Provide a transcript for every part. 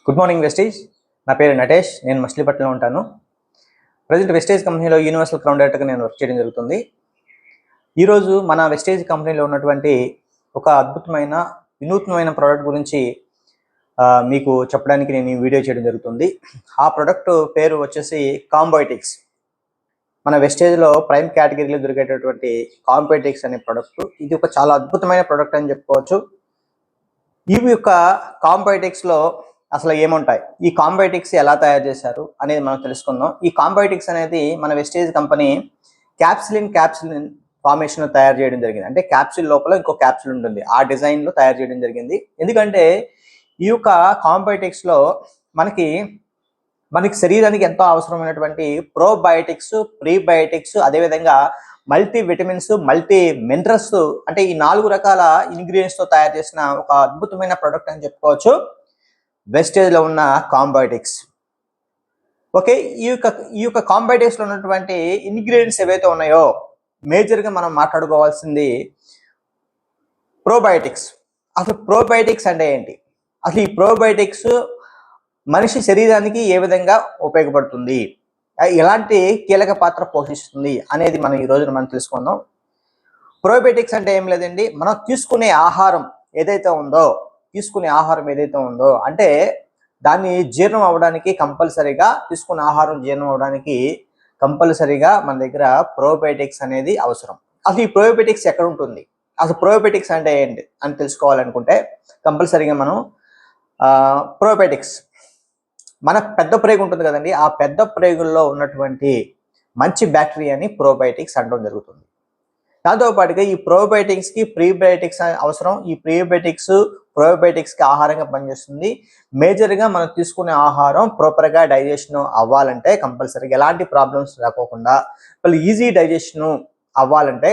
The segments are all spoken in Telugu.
Good morning wastage. నా పేరు నటేష్. నేను మచిలీపట్నంలో ఉంటాను. ప్రజెంట్ వెస్టేజ్ కంపెనీలో యూనివర్సల్ క్రౌన్ డైరెక్టర్గా నేను వర్క్ చేయడం జరుగుతుంది. ఈరోజు మన వెస్టేజ్ కంపెనీలో ఉన్నటువంటి ఒక అద్భుతమైన వినూత్నమైన ప్రోడక్ట్ గురించి మీకు చెప్పడానికి నేను ఈ వీడియో చేయడం జరుగుతుంది. ఆ ప్రోడక్ట్ పేరు వచ్చేసి కాంబయోటిక్స్. మన వెస్టేజ్లో ప్రైమ్ కేటగిరీలో దొరికేటటువంటి కాంబయోటిక్స్ అనే ప్రోడక్ట్. ఇది ఒక చాలా అద్భుతమైన ప్రోడక్ట్ అని చెప్పుకోవచ్చు. ఈ యొక్క కాంబయోటిక్స్లో అసలు ఏముంటాయి, ఈ కాంబయోటిక్స్ ఎలా తయారు చేశారు అనేది మనం తెలుసుకుందాం. ఈ కాంబయోటిక్స్ అనేది మన వెస్టేజ్ కంపెనీ క్యాప్సిలిన్ ఫార్మేషన్ తయారు చేయడం జరిగింది. అంటే క్యాప్సిల్ లోపల ఇంకో క్యాప్సిల్ ఉంటుంది, ఆ డిజైన్లో తయారు చేయడం జరిగింది. ఎందుకంటే ఈ యొక్క కాంబయోటిక్స్లో మనకి శరీరానికి ఎంతో అవసరమైనటువంటి ప్రోబయోటిక్స్, ప్రీబయోటిక్స్, అదేవిధంగా మల్టీ విటమిన్స్, మల్టీ మినరల్స్, అంటే ఈ 4 రకాల ఇంగ్రీడియంట్స్తో తయారు చేసిన ఒక అద్భుతమైన ప్రోడక్ట్ అని చెప్పుకోవచ్చు వెస్టేజ్లో ఉన్న కాంబయోటిక్స్. ఓకే, ఈ యొక్క కాంబయోటిక్స్లో ఉన్నటువంటి ఇంగ్రీడియంట్స్ ఏవైతే ఉన్నాయో మేజర్గా మనం మాట్లాడుకోవాల్సింది ప్రోబయోటిక్స్. అసలు ప్రోబయోటిక్స్ అంటే ఏంటి, అసలు ఈ ప్రోబయోటిక్స్ మనిషి శరీరానికి ఏ విధంగా ఉపయోగపడుతుంది, ఎలాంటి కీలక పాత్ర పోషిస్తుంది అనేది మనం ఈ రోజున మనం తెలుసుకుందాం. ప్రోబయోటిక్స్ అంటే ఏం లేదండి, మనం తీసుకునే ఆహారం ఏదైతే ఉందో అంటే దాన్ని జీర్ణం అవ్వడానికి కంపల్సరీగా తీసుకునే ఆహారం జీర్ణం అవ్వడానికి కంపల్సరీగా మన దగ్గర ప్రోబయోటిక్స్ అనేది అవసరం. అసలు ఈ ప్రోబయోటిక్స్ ఎక్కడ ఉంటుంది, అసలు ప్రోబయోటిక్స్ అంటే ఏంటి అని తెలుసుకోవాలనుకుంటే కంపల్సరీగా మనం ప్రోబయోటిక్స్ మన పెద్ద ప్రేగు ఉంటుంది కదండి, ఆ పెద్ద ప్రేగుల్లో ఉన్నటువంటి మంచి బ్యాక్టీరియాని ప్రోబయోటిక్స్ అనడం జరుగుతుంది. దాంతోపాటుగా ఈ ప్రోబయోటిక్స్కి ప్రీబయోటిక్స్ అవసరం. ఈ ప్రోబయోటిక్స్కి ఆహారంగా పనిచేస్తుంది. మేజర్గా మనం తీసుకునే ఆహారం ప్రాపర్గా డైజెషన్ అవ్వాలంటే కంపల్సరీగా ఎలాంటి ప్రాబ్లమ్స్ రాకోకుండా ఈజీ డైజెషన్ అవ్వాలంటే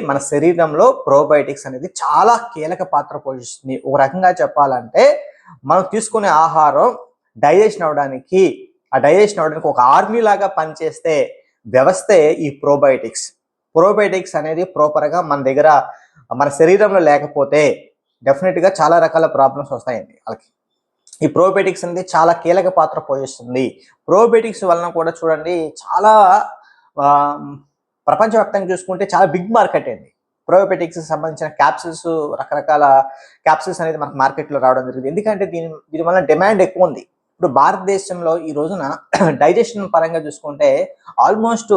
మన శరీరంలో ప్రోబయోటిక్స్ అనేది చాలా కీలక పాత్ర పోషిస్తుంది. ఒక రకంగా చెప్పాలంటే మనం తీసుకునే ఆహారం డైజెషన్ అవడానికి ఒక ఆర్మీ లాగా పనిచేస్తే వ్యవస్థే ఈ ప్రోబయోటిక్స్ అనేది ప్రాపర్గా మన శరీరంలో లేకపోతే డెఫినెట్గా చాలా రకాల ప్రాబ్లమ్స్ వస్తాయండి వాళ్ళకి. ఈ ప్రోబయోటిక్స్ అనేది చాలా కీలక పాత్ర పోషిస్తుంది. ప్రోబయోటిక్స్ వలన కూడా చూడండి చాలా ప్రపంచవ్యాప్తంగా చూసుకుంటే చాలా బిగ్ మార్కెట్ అండి. ప్రోబయోటిక్స్ సంబంధించిన క్యాప్సిల్స్, రకరకాల క్యాప్సిల్స్ అనేది మనకు మార్కెట్లో రావడం జరిగింది. ఎందుకంటే దీని వల్ల డిమాండ్ ఎక్కువ ఉంది. ఇప్పుడు భారతదేశంలో ఈ రోజున డైజెషన్ పరంగా చూసుకుంటే ఆల్మోస్ట్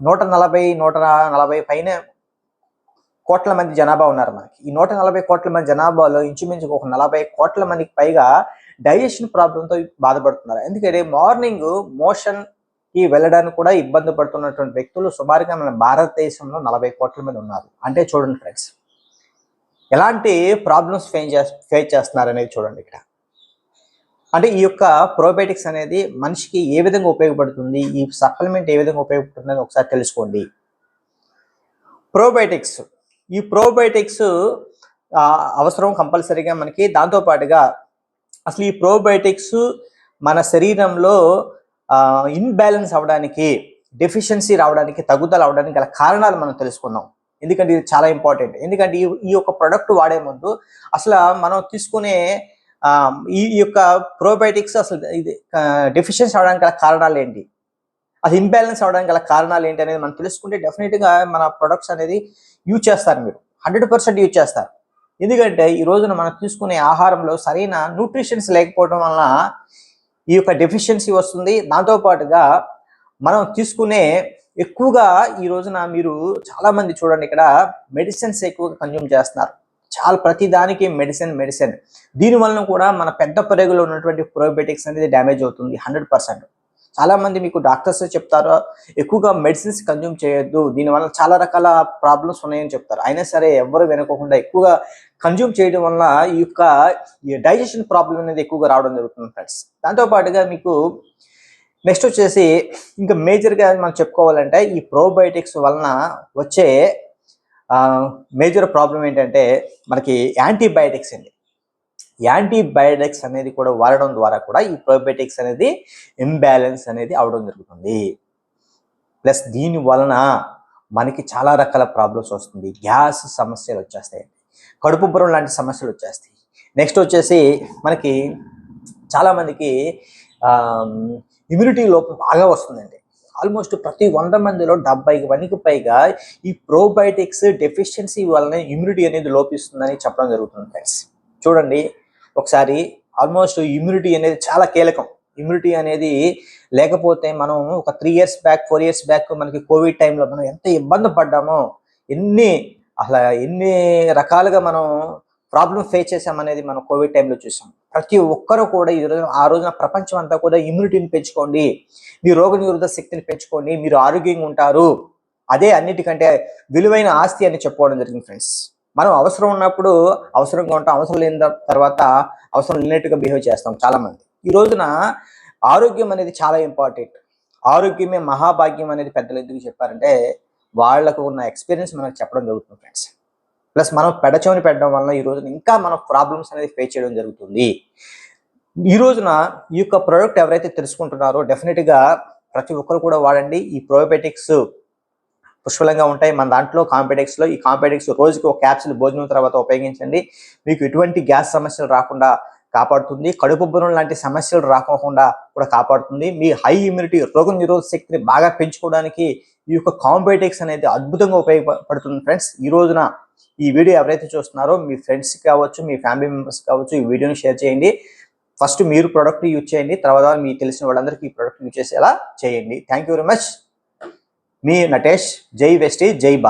140 పైన కోట్ల మంది జనాభా ఉన్నారు మనకి. ఈ 140 కోట్ల మంది జనాభాలో ఇంచుమించు ఒక 40 కోట్ల మందికి పైగా డైజెషన్ ప్రాబ్లంతో బాధపడుతున్నారు. ఎందుకంటే మార్నింగ్ మోషన్కి వెళ్ళడానికి కూడా ఇబ్బంది పడుతున్నటువంటి వ్యక్తులు సుమారుగా మన భారతదేశంలో 40 కోట్ల మంది ఉన్నారు. అంటే చూడండి ఫ్రెండ్స్, ఎలాంటి ప్రాబ్లమ్స్ ఫేస్ చేస్తున్నారు అనేది చూడండి ఇక్కడ. అంటే ఈ యొక్క ప్రోబయోటిక్స్ అనేది మనిషికి ఏ విధంగా ఉపయోగపడుతుంది, ఈ సప్లిమెంట్ ఏ విధంగా ఉపయోగపడుతుంది అని ఒకసారి తెలుసుకోండి. ఈ ప్రోబయోటిక్స్ అవసరం కంపల్సరీగా మనకి. దాంతోపాటుగా అసలు ఈ ప్రోబయోటిక్స్ మన శరీరంలో ఇన్బ్యాలెన్స్ అవడానికి, డెఫిషియన్సీ రావడానికి, తగ్గుదల అవడానికి గల కారణాలు మనం తెలుసుకుందాం. ఎందుకంటే ఇది చాలా ఇంపార్టెంట్. ఎందుకంటే ఈ యొక్క ప్రొడక్ట్ వాడే ముందు అసలు మనం తీసుకునే ఈ యొక్క ప్రోబయోటిక్స్ అసలు ఇది డెఫిషియన్సీ అవడానికి గల కారణాలు ఏంటి, అది ఇంబ్యాలెన్స్ అవడానికి గల కారణాలు ఏంటి అనేది మనం తెలుసుకుంటే డెఫినెట్గా మన ప్రొడక్ట్స్ అనేది యూజ్ చేస్తారు, మీరు 100% యూజ్ చేస్తారు. ఎందుకంటే ఈ రోజున మనం తీసుకునే ఆహారంలో సరైన న్యూట్రిషన్స్ లేకపోవడం వలన ఈ యొక్క డెఫిషియన్సీ వస్తుంది. దాంతోపాటుగా మనం తీసుకునే ఎక్కువగా ఈ రోజున మీరు చాలామంది చూడండి ఇక్కడ మెడిసిన్స్ ఎక్కువగా కన్జ్యూమ్ చేస్తున్నారు. చాలా ప్రతిదానికి మెడిసిన్. దీనివలన కూడా మన పెద్ద ప్రేగులో ఉన్నటువంటి ప్రోబయోటిక్స్ అనేది డ్యామేజ్ అవుతుంది 100%. చాలామంది మీకు డాక్టర్స్ చెప్తారు ఎక్కువగా మెడిసిన్స్ కన్జ్యూమ్ చేయొద్దు, దీనివల్ల చాలా రకాల ప్రాబ్లమ్స్ ఉన్నాయని చెప్తారు. అయినా సరే ఎవరు వినకోకుండా ఎక్కువగా కన్జ్యూమ్ చేయడం వల్ల ఈ డైజెషన్ ప్రాబ్లం అనేది ఎక్కువగా రావడం జరుగుతుంది ఫ్రెండ్స్. దాంతోపాటుగా మీకు నెక్స్ట్ వచ్చేసి ఇంకా మేజర్గా మనం చెప్పుకోవాలంటే ఈ ప్రోబయోటిక్స్ వలన వచ్చే మేజర్ ప్రాబ్లం ఏంటంటే మనకి యాంటీబయాటిక్స్ అండి. యాంటీబయాటిక్స్ అనేది కూడా వాడడం ద్వారా కూడా ఈ ప్రోబయోటిక్స్ అనేది ఇంబ్యాలెన్స్ అనేది అవడం జరుగుతుంది. ప్లస్ దీని వలన మనకి చాలా రకాల ప్రాబ్లమ్స్ వస్తుంది. గ్యాస్ సమస్యలు వచ్చేస్తాయి, కడుపు ఉబ్బరం లాంటి సమస్యలు వచ్చేస్తాయి, నెక్స్ట్ వచ్చేసి మనకి చాలామందికి ఇమ్యూనిటీ లోపం బాగా వస్తుందండి. ఆల్మోస్ట్ ప్రతి 100 మందిలో 70 మందికి పైగా ఈ ప్రోబయోటిక్స్ డెఫిషియన్సీ వలన ఇమ్యూనిటీ అనేది లోపిస్తుందని చెప్పడం జరుగుతుంది ఫ్రెండ్స్. చూడండి ఒకసారి, ఆల్మోస్ట్ ఇమ్యూనిటీ అనేది చాలా కీలకం. ఇమ్యూనిటీ అనేది లేకపోతే మనం ఒక 3 years బ్యాక్ 4 years బ్యాక్ మనకి కోవిడ్ టైంలో మనం ఎంత ఇబ్బంది పడ్డామో, ఎన్ని రకాలుగా మనం ప్రాబ్లమ్ ఫేస్ చేసామనేది మనం కోవిడ్ టైంలో చూసాం. ప్రతి ఒక్కరూ కూడా ఆ రోజున ప్రపంచం అంతా కూడా ఇమ్యూనిటీని పెంచుకోండి, మీ రోగ నిరోధక శక్తిని పెంచుకోండి, మీరు ఆరోగ్యంగా ఉంటారు, అదే అన్నిటికంటే విలువైన ఆస్తి అని చెప్పుకోవడం జరిగింది ఫ్రెండ్స్. మనం అవసరం ఉన్నప్పుడు అవసరంగా ఉంటాం, అవసరం లేని తర్వాత అవసరం లేనట్టుగా బిహేవ్ చేస్తాం చాలామంది. ఈ రోజున ఆరోగ్యం అనేది చాలా ఇంపార్టెంట్. ఆరోగ్యమే మహాభాగ్యం అనేది పెద్దలు ఎందుకు చెప్పారంటే వాళ్ళకు ఉన్న ఎక్స్పీరియన్స్ మనకు చెప్పడం జరుగుతుంది ఫ్రెండ్స్. ప్లస్ మనం పెడచెవిని పెట్టడం వలన ఈ రోజున ఇంకా మన ప్రాబ్లమ్స్ అనేది ఫేస్ చేయడం జరుగుతుంది. ఈ రోజున ఈ యొక్క ప్రోడక్ట్ ఎవరైతే తెలుసుకుంటున్నారో డెఫినెట్గా ప్రతి ఒక్కరు కూడా వాడండి. ఈ ప్రోబయోటిక్స్ పుష్కలంగా ఉంటాయి మన దాంట్లో. కాంపెటెక్స్లో ఈ కాంపెటెక్స్ రోజుకి ఒక క్యాప్సిల్ భోజనం తర్వాత ఉపయోగించండి. మీకు ఎటువంటి గ్యాస్ సమస్యలు రాకుండా కాపాడుతుంది, కడుపు బురం లాంటి సమస్యలు రాకోకుండా కూడా కాపాడుతుంది. మీ హై ఇమ్యూనిటీ రోగ నిరోధక శక్తిని బాగా పెంచుకోవడానికి ఈ యొక్క కాంపెటెక్స్ అనేది అద్భుతంగా ఉపయోగపడుతుంది ఫ్రెండ్స్. ఈ రోజున ఈ వీడియో ఎవరైతే చూస్తున్నారో మీ ఫ్రెండ్స్ కావచ్చు, మీ ఫ్యామిలీ మెంబర్స్ కావచ్చు, ఈ వీడియోని షేర్ చేయండి. ఫస్ట్ మీరు ప్రోడక్ట్ యూజ్ చేయండి, తర్వాత మీకు తెలిసిన వాళ్ళందరికీ ఈ ప్రోడక్ట్ యూజ్ చేసేలా చేయండి. Thank you very much. మీ నటేష్. జై వెస్టీజ్, జై భారత్.